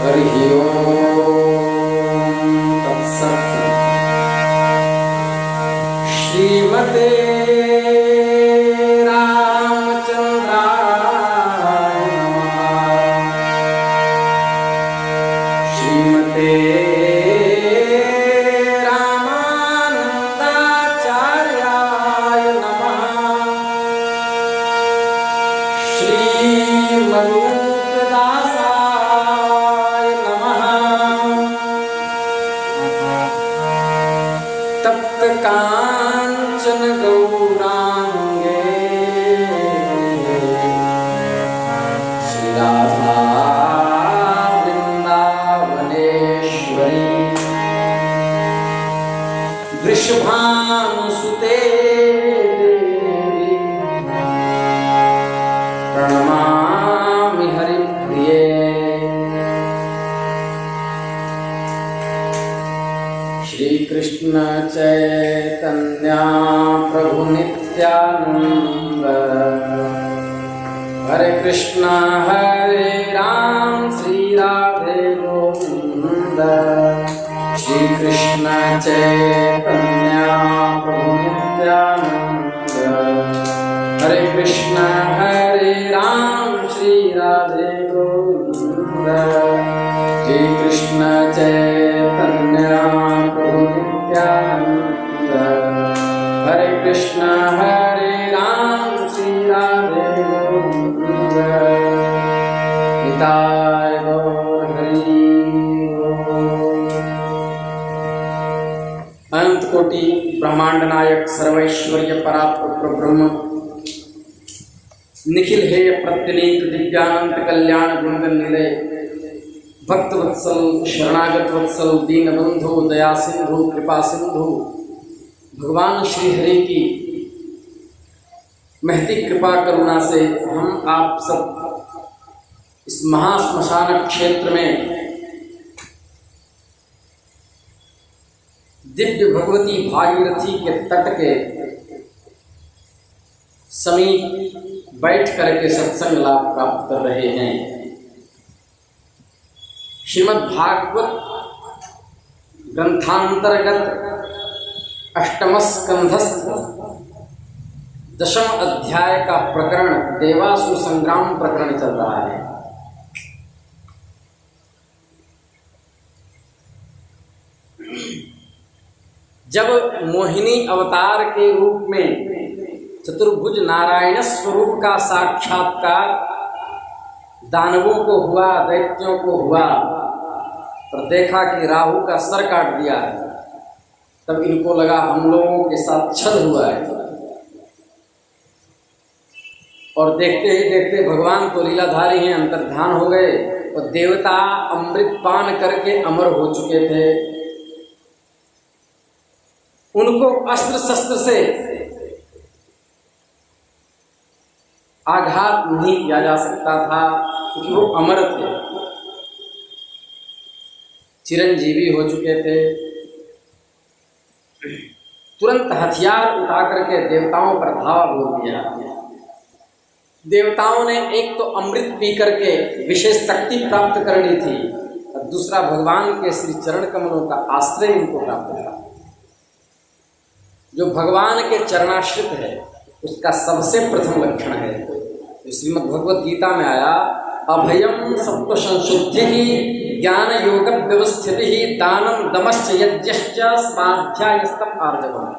हरि ओम तत्सत्। श्रीमते रामचंद्राय नमः। श्रीमते रामानंदाचार्याय नमः। श्रीमरूपदासाय नमः। तप्त कांचन गौरांगे श्री राधा वृंदावनेश्वरी वृषभानुसुते देवी प्रणमामि हरिप्रिये। श्री कृष्ण चैतन्य प्रभु नित्यानंद हरे कृष्ण हरे राम श्री राधे गोविंद। श्री कृष्ण चैतन्य प्रभु नित्यानंद हरे कृष्ण हरे राम श्री राधे गोविंद। श्री कृष्ण चैतन्य प्रभु नित्यानंद हरे कृष्ण हरे राम श्री राधे गोविंद। निताय गौर हरि बोल। अनंत कोटि ब्रह्मांड नायक सर्वैश्वर्य परात्पर ब्रह्म निखिल हेय प्रत्यनीक दिव्यानंद कल्याण गुणगण निलय भक्त वत्सल शरणागत वत्सल दीन बंधु दया सिंधु कृपा सिंधु भगवान श्री हरि की महती कृपा करुणा से हम आप सब इस महाश्मशान क्षेत्र में दिव्य भगवती भागीरथी के तट के समीप बैठ करके सत्संग लाभ प्राप्त कर रहे हैं। श्रीमद् भागवत ग्रंथांतर्गत अष्टम स्कंधस्थ दशम अध्याय का प्रकरण देवासुर संग्राम प्रकरण चल रहा है। जब मोहिनी अवतार के रूप में चतुर्भुज नारायण स्वरूप का साक्षात्कार दानवों को हुआ, दैत्यों को हुआ, पर देखा कि राहु का सर काट दिया है, तब इनको लगा हम लोगों के साथ छल हुआ है। और देखते ही देखते भगवान तो लीलाधारी हैं, अंतर्ध्यान हो गए और देवता अमृत पान करके अमर हो चुके थे। उनको अस्त्र शस्त्र से आघात नहीं किया जा सकता था क्योंकि वो अमर थे, चिरंजीवी हो चुके थे। तुरंत हथियार उठा करके देवताओं पर धावा बोल दिया। देवताओं ने एक तो अमृत पी करके विशेष शक्ति प्राप्त करनी थी और दूसरा भगवान के श्री चरण कमलों का आश्रय उनको प्राप्त था। जो भगवान के चरणाश्रित है उसका सबसे प्रथम लक्षण है जो श्रीमद् भगवद गीता में आया, अभयम सत्व संशुद्धि ज्ञान योग व्यवस्थिति दानम दमश्च यज्ञश्च स्वाध्यायस्तम आर्जवम्।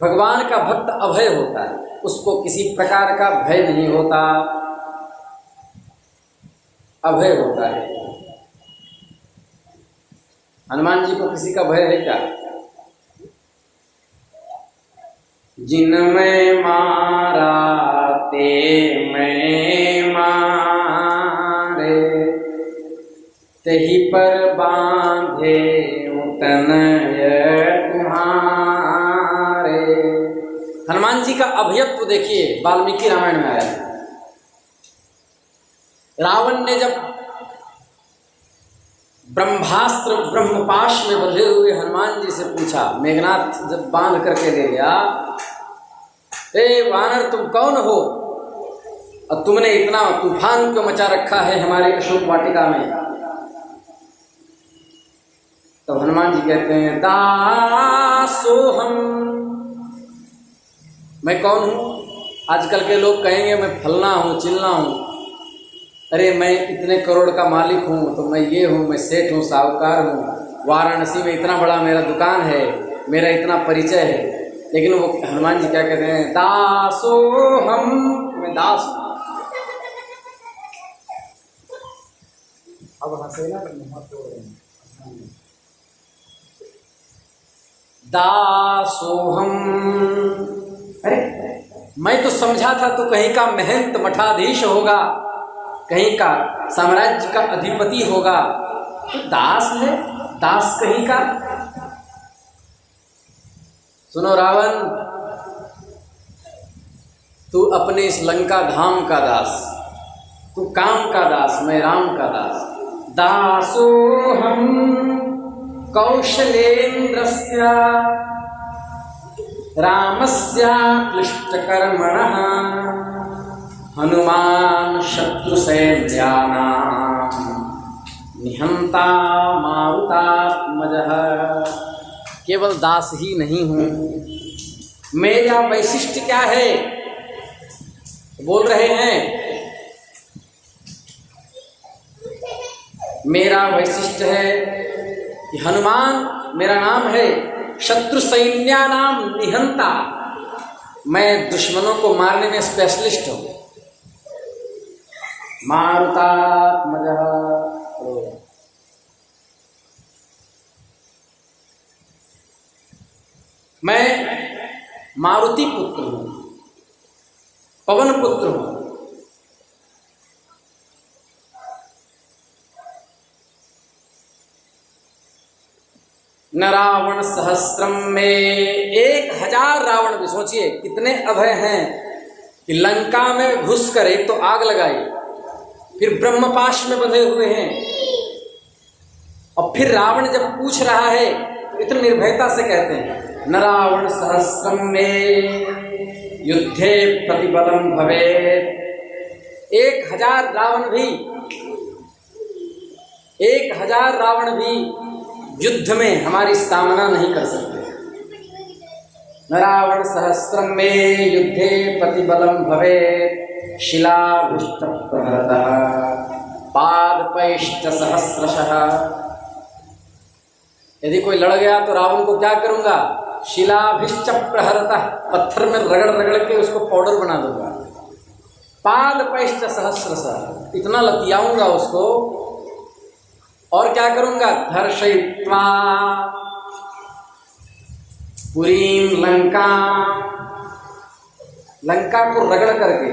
भगवान का भक्त अभय होता है, उसको किसी प्रकार का भय नहीं होता, अभय होता है। हनुमान जी को किसी का भय है क्या? जिनमें मारा ते मैं मारे, तही पर बांधे तनय तुम्हारे। हनुमान जी का अभयत्व देखिए, वाल्मीकि रामायण में आया। रावण ने जब ब्रह्मास्त्र ब्रह्मपाश में बंधे हुए हनुमान जी से पूछा, मेघनाथ जब बांध करके ले गया, ए वानर तुम कौन हो? और तुमने इतना तूफान क्यों मचा रखा है हमारे अशोक वाटिका में। तो हनुमान जी कहते हैं दासोहम, मैं कौन हूं? आजकल के लोग कहेंगे मैं फलना हूं चिलना हूं। अरे मैं इतने करोड़ का मालिक हूं, तो मैं ये हूं, मैं सेठ हूं, साहूकार हूं, वाराणसी में इतना बड़ा मेरा दुकान है, मेरा इतना परिचय है। लेकिन वो हनुमान जी क्या कहते हैं? दासोहम, मैं दास हूं। अब हंसे ना दासोहम। अरे मैं तो समझा था तो कहीं का महंत मठाधीश होगा, कहीं का साम्राज्य का अधिपति होगा, तो दास है, दास कहीं का। सुनो रावण, तू अपने इस लंका धाम का दास, तू काम का दास, मैं राम का दास। दासोहम कौशलेन्द्रस्य रामस्य क्लिष्टकर्मणः हनुमान शत्रुसैन्यानां निहंता मारुतात्मजः। केवल दास ही नहीं हूँ, मेरा वैशिष्ट्य क्या है? बोल रहे हैं मेरा वैशिष्ट्य है कि हनुमान मेरा नाम है, शत्रु सैन्यानाम निहंता, मैं दुश्मनों को मारने में स्पेशलिस्ट हूँ। मारुतात्मजः, मैं मारुति पुत्र हूँ, पवन पुत्र हूँ। न रावण सहस्रम में 1000 रावण भी, सोचिए कितने अभय हैं कि लंका में घुस कर एक तो आग लगाई, फिर ब्रह्मपाश में बंधे हुए हैं, और फिर रावण जब पूछ रहा है तो इतनी निर्भयता से कहते हैं न रावण सहस्रम में युद्धे प्रतिबलम भवेत्। 1000 रावण भी, 1000 रावण भी युद्ध में हमारी सामना नहीं कर सकते। न रावण सहस्रम में युद्धे प्रतिबलम भवेत् शिलाभीष्ट प्रहरतः पादपैश्च सहस्रशः। यदि कोई लड़ गया तो रावण को क्या करूंगा? शिलाभीष्ट प्रहरतः, पत्थर में रगड़ रगड़ के उसको पाउडर बना दूंगा। पादपैश्च सहस्रशः, इतना लतियाऊंगा उसको। और क्या करूंगा? धर्षयित्वा पुरीं लंका, लंका को रगड़ करके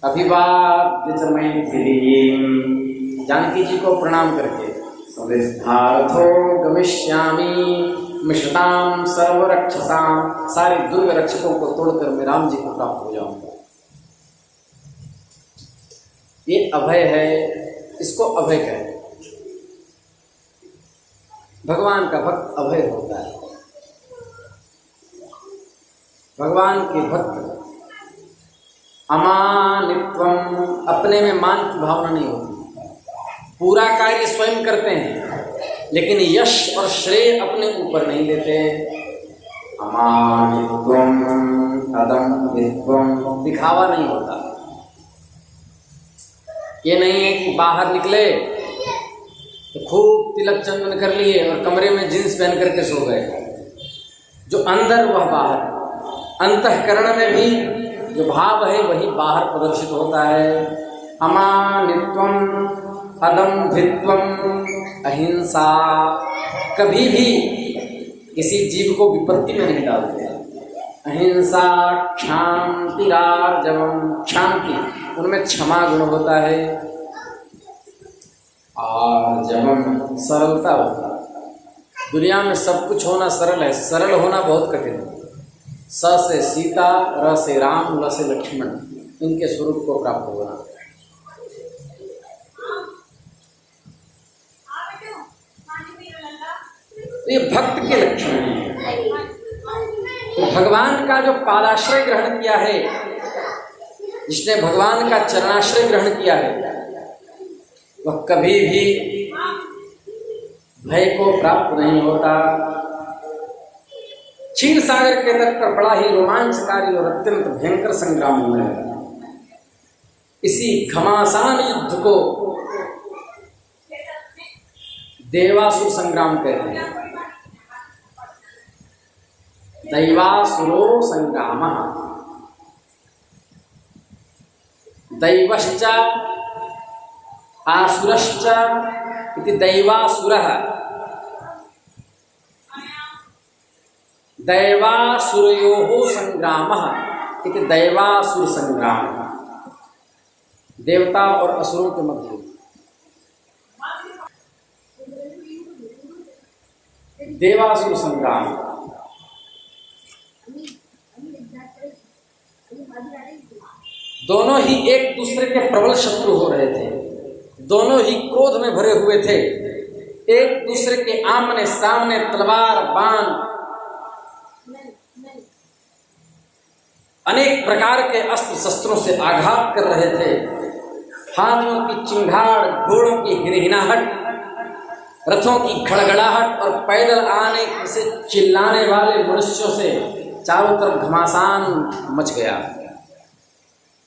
अभिवाद्य च मैथिलीं, जानकी जी को प्रणाम करके सविस्तारथो गमिष्यामि मिषतां सर्वरक्षसां, सारे दुर्ग रक्षकों को तोड़कर मैं राम जी को प्राप्त हो जाऊंगा। ये अभय है, इसको अभय कहते हैं। भगवान का भक्त अभय होता है। भगवान के भक्त अमानित्वम, अपने में मान की भावना नहीं होती, पूरा कार्य स्वयं करते हैं, लेकिन यश और श्रेय अपने ऊपर नहीं लेते। अमानित्वम अदम्भित्वम, दिखावा नहीं होता। ये नहीं है कि बाहर निकले तो खूब तिलक चंदन कर लिए और कमरे में जींस पहन करके सो गए। जो अंदर वह बाहर, अंतःकरण में भी जो भाव है वही बाहर प्रदर्शित होता है। अमानित्वम अदम्भित्वम अहिंसा, कभी भी किसी जीव को विपत्ति में नहीं डालते। अहिंसा क्षांतिरार्जवम, शांति, उनमें क्षमा गुण होता है। आर्जवम, सरलता होता है। दुनिया में सब कुछ होना सरल है, सरल होना बहुत कठिन है। स से सीता, र से राम, ल से लक्ष्मण, इनके स्वरूप को प्राप्त होना। ये भक्त के लक्षण हैं। तो भगवान का जो पादाश्रय ग्रहण किया है जिसने भगवान का चरणाश्रय ग्रहण किया है वह कभी भी भय को प्राप्त नहीं होता। क्षीर सागर के तट पर बड़ा ही रोमांचकारी और अत्यंत भयंकर संग्राम हुआ है। इसी घमासान युद्ध को देवासुर संग्राम कहते हैं। दैवासुरो संग्राम। दैवश्च आसुरश्च इति दैवासुरः। दैवासुरयोः संग्रामः इति दैवासुर संग्राम। देवता और असुरों के मध्य देवासुर संग्राम। दोनों ही एक दूसरे के प्रबल शत्रु हो रहे थे। दोनों ही क्रोध में भरे हुए थे। एक दूसरे के आमने सामने तलवार बाण अनेक प्रकार के अस्त्र शस्त्रों से आघात कर रहे थे। हाथियों की चिंगाड़, घोड़ों की हिनहिनाहट, रथों की खड़गड़ाहट और पैदल आने से चिल्लाने वाले मनुष्यों से चारों तरफ घमासान मच गया।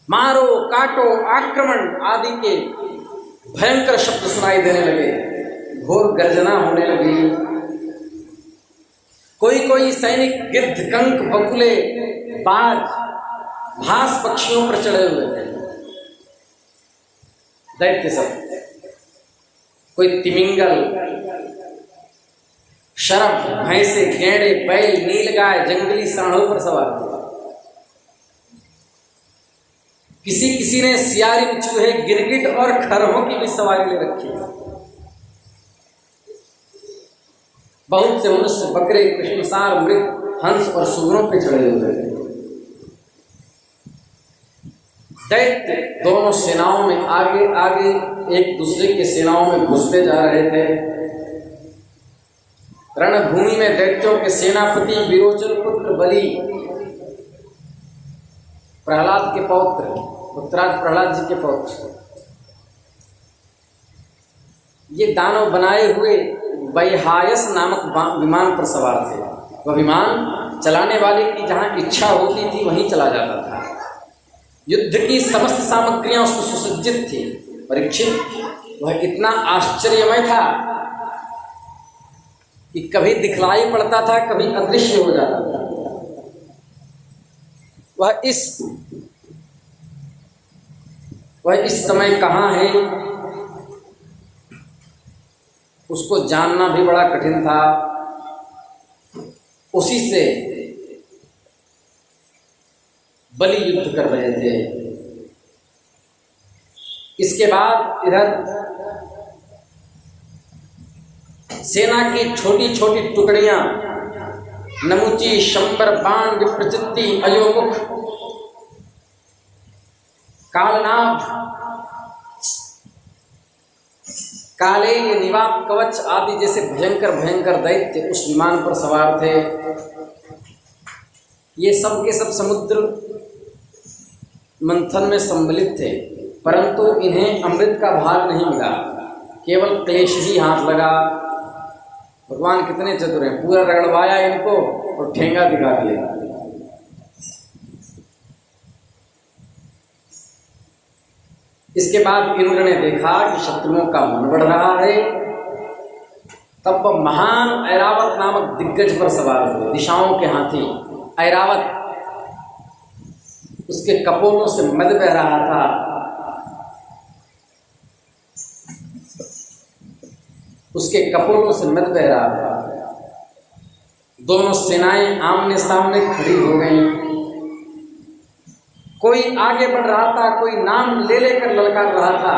मारो, काटो, आक्रमण आदि के भयंकर शब्द सुनाई देने लगे। घोर गर्जना होने लगी। कोई कोई सैनिक गिद्ध, कंक, बकुले, बाज, भास पक्षियों पर चढ़े हुए थे। दैत्य सब, कोई तिमिंगल, शरभ, भैंसे, गेंडे, बैल, नीलगाय, जंगली सांडों पर सवार थे। किसी किसी ने सियारी, चूहे, गिरगिट और खरहों की भी सवारी ले रखी। बहुत से मनुष्य बकरे, कृष्णसार, मृग, हंस और सुअरों पर चढ़े हुए थे। दैत्य दोनों सेनाओं में आगे आगे एक दूसरे के सेनाओं में घुसते जा रहे थे। रणभूमि में दैत्यों के सेनापति विरोचन पुत्र बलि, प्रहलाद के पौत्र, उत्तराज प्रहलाद जी के पौत्र, ये दानव बनाए हुए वैहायस नामक विमान पर सवार थे। वह विमान चलाने वाले की जहां इच्छा होती थी वहीं चला जाता था। युद्ध की समस्त सामग्रियां उसको सुसज्जित थी। परीक्षित वह इतना आश्चर्यमय था कि कभी दिखलाई पड़ता था, कभी अदृश्य हो जाता था। वह इस समय कहाँ है उसको जानना भी बड़ा कठिन था। उसी से बलि युद्ध कर रहे थे। इसके बाद इधर सेना की छोटी छोटी टुकड़ियां नमुची, शंबर, बाण, विप्रचित्ति, अयोमुख, कालनाभ, काले, निवाप, कवच आदि जैसे भयंकर भयंकर दैत्य उस विमान पर सवार थे। ये सब के सब समुद्र मंथन में सम्मिलित थे, परंतु इन्हें अमृत का भाग नहीं मिला, केवल क्लेश ही हाथ लगा। भगवान कितने चतुर हैं, पूरा रगड़वाया इनको और ठेंगा दिखा दिया। इसके बाद इंद्र ने देखा कि शत्रुओं का मन बढ़ रहा है। तब वह महान ऐरावत नामक दिग्गज पर सवार हुए, दिशाओं के हाथी ऐरावत। उसके कपोलों से मद बह रहा था। उसके कपोलों से मद बह रहा था। दोनों सेनाएं आमने सामने खड़ी हो गईं। कोई आगे बढ़ रहा था, कोई नाम ले लेकर ललकार रहा था,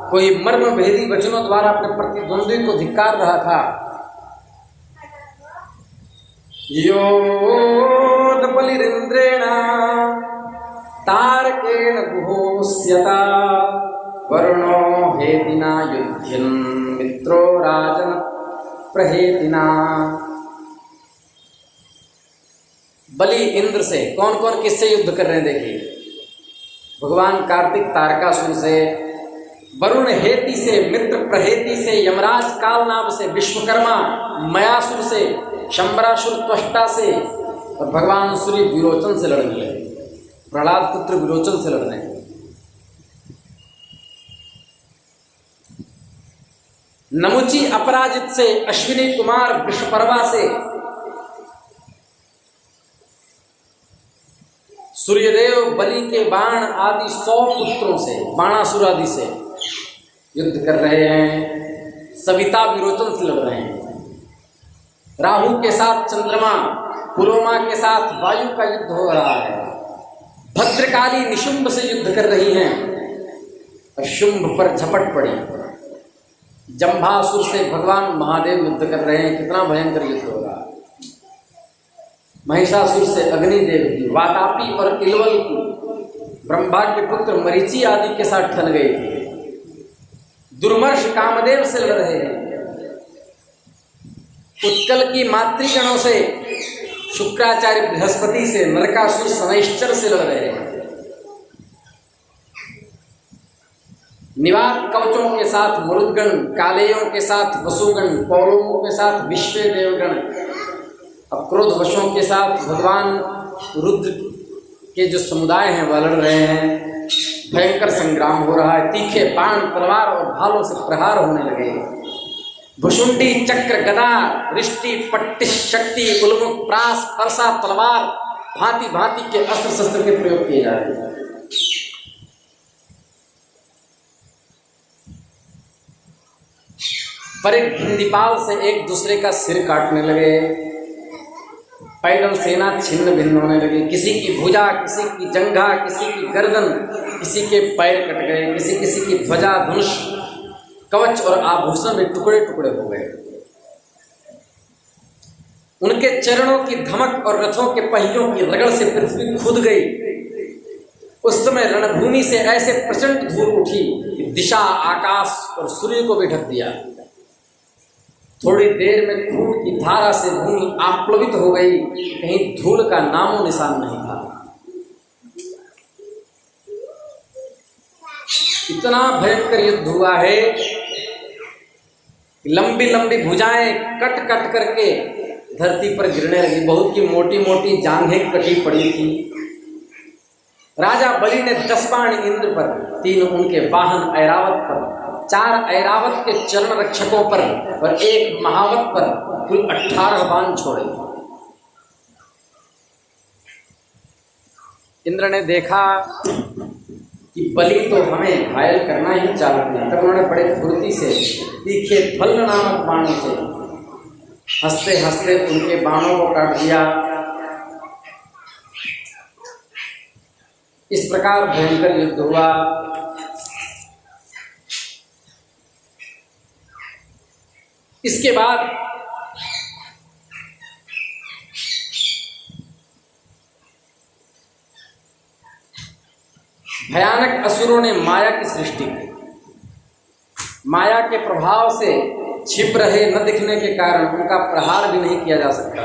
कोई मर्म भेदी वचनों द्वारा अपने प्रतिद्वंद्वी को धिक्कार रहा था। योद बलिरिंद्रेण तारकेण गुहोस्यता वरुणो हेतिना युध्यन् मित्रो राजन प्रहेतिना। बलि इंद्र से कौन कौन किससे युद्ध कर रहे हैं देखिए। भगवान कार्तिक तारकासुर से, वरुण हेति से, मित्र प्रहेति से, यमराज कालनाभ से, विश्वकर्मा मयासुर से, शंबरासुर त्वष्टा से और भगवान सूर्य विरोचन से लड़ने लगे। प्रहलाद पुत्र विरोचन से लड़ रहे हैं। नमुची अपराजित से, अश्विनी कुमार विश्वपर्वा से, सूर्यदेव बलि के बाण आदि 100 पुत्रों से, बाणासुर आदि से युद्ध कर रहे हैं। सविता विरोचन से लड़ रहे हैं। राहु के साथ चंद्रमा, पुलोमा के साथ वायु का युद्ध हो रहा है। भद्रकाली निशुंभ से युद्ध कर रही हैं और शुंभ पर झपट पड़ी। जंभासुर से भगवान महादेव युद्ध कर रहे हैं। कितना भयंकर युद्ध हो रहा है। महिषासुर से अग्निदेव की, वातापी और इलवल की, ब्रह्मा के पुत्र मरीचि आदि के साथ ठन गए थे। दुर्मर्ष कामदेव से लड़ रहे हैं। उत्कल की मातृगणों से, शुक्राचार्य बृहस्पति से, नरकासुर शनैश्चर से लड़ रहे हैं। निवात कवचों के साथ मरुदगण, कालेयों के साथ वसुगण, पौलों के साथ विश्व देवगण, अब क्रोध वशों के साथ भगवान रुद्र के जो समुदाय हैं वह लड़ रहे हैं। भयंकर संग्राम हो रहा है। तीखे बाण, तलवार और भालों से प्रहार होने लगे। भुषुंडी, चक्र, गदा, रिष्टि, पट्टिश, शक्ति, उल्मुख, प्रास, परसा, तलवार, भांति भांति के अस्त्र शस्त्र के प्रयोग किए जा रहे हैं। पर एक भिंदीपाल से एक दूसरे का सिर काटने लगे। पैदल सेना छिन्न भिन्न होने लगी। किसी की भुजा, किसी की जंघा, किसी की गर्दन, किसी के पैर कट गए। किसी की ध्वजा, धनुष, कवच और आभूषण में टुकड़े टुकड़े हो गए। उनके चरणों की धमक और रथों के पहियों की रगड़ से पृथ्वी खुद गई। उस समय रणभूमि से ऐसे प्रचंड धूल उठी कि दिशा, आकाश और सूर्य को भी ढक दिया। थोड़ी देर में खून की धारा से भूमि आप्लवित हो गई। कहीं धूल का नामो निशान नहीं था। इतना भयंकर युद्ध हुआ है। लंबी लंबी भुजाएं कट कट करके धरती पर गिरने लगी। बहुत की मोटी मोटी जांघें कटी पड़ी थी। राजा बलि ने 10 बाण इंद्र पर, 3 उनके वाहन ऐरावत पर, 4 ऐरावत के चरण रक्षकों पर और 1 महावत पर कुल 18 बाण छोड़े। इंद्र ने देखा कि बलि तो हमें घायल करना ही चाहते हैं, तब उन्होंने बड़े फुर्ती से तीखे फल नामक बाणों से हंसते हंसते उनके बाणों को काट दिया। इस प्रकार भयंकर युद्ध हुआ। इसके बाद भयानक असुरों ने माया की सृष्टि की। माया के प्रभाव से छिप रहे, न दिखने के कारण उनका प्रहार भी नहीं किया जा सकता।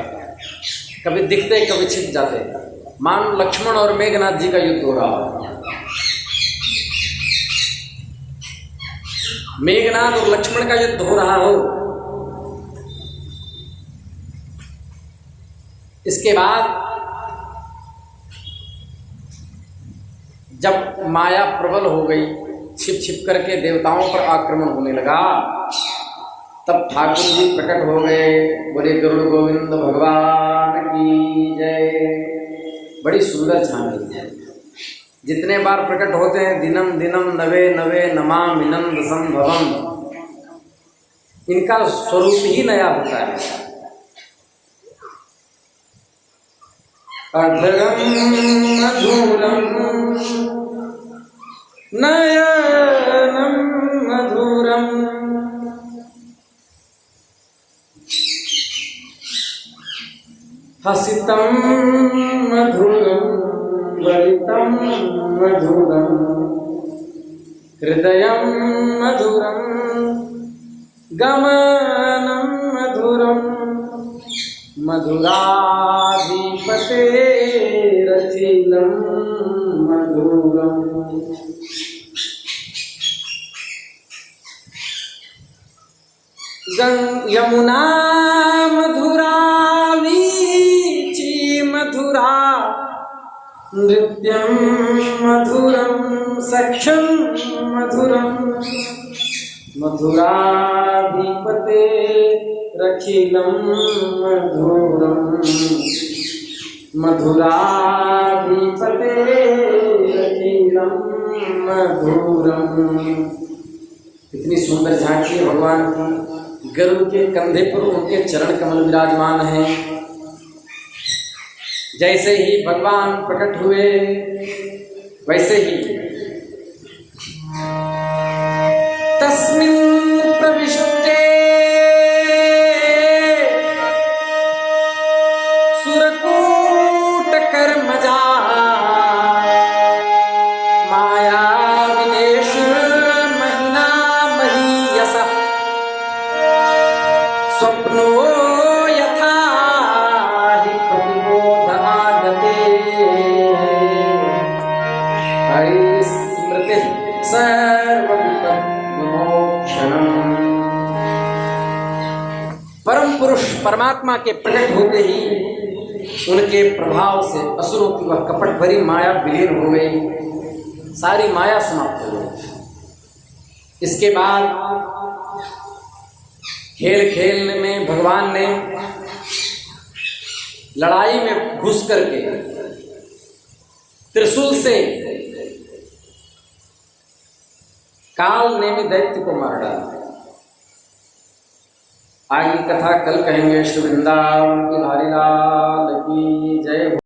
कभी दिखते, कभी छिप जाते। मान लक्ष्मण और मेघनाथ जी का युद्ध हो रहा है। मेघनाथ और लक्ष्मण का युद्ध हो रहा हो। इसके बाद जब माया प्रबल हो गई, छिप छिप करके देवताओं पर आक्रमण होने लगा, तब ठाकुर जी प्रकट हो गए। बोले गरुड़ गोविंद भगवान की जय। बड़ी सुंदर झांकी है। जितने बार प्रकट होते हैं, दिनम दिनम नवे नवे नमामिनंद संभवम, इनका स्वरूप ही नया होता है। अधरम मधुरम नयनम मधुरम हसितम मधुरम वलितम मधुरम हृदयम मधुरम गमनम मधुरम मधुराधिपतेरचितम रथिलं मधुरम्। यमुना मधुरा वीची मधुरा नृत्यं मधुरं सख्यं मधुरं मधुराधिपते रखिलं मधुरं मधुराधिपते रखिलं मधुरं। इतनी सुंदर झांकी है भगवान की। गरुड़ के कंधे पर उनके चरण कमल विराजमान हैं। जैसे ही भगवान प्रकट हुए वैसे ही तस्मिन् प्रविष्टे सुरकूट कर्मजा माया विनेश महिना महीयसा स्वप्नो यथा हि प्रतिबोधागते स्मृति सर्वविपद्विमोक्षणम्। परम पुरुष परमात्मा के प्रकट होते ही उनके प्रभाव से असुरों की वह कपट भरी माया विलीन हो गई, सारी माया समाप्त हो गई। इसके बाद खेल खेलने में भगवान ने लड़ाई में घुस करके त्रिशूल से काल नेमी दैत्य को मार डाला। आगे कथा कल कहेंगे। श्री वृंदावन बिहारी लाल की जय।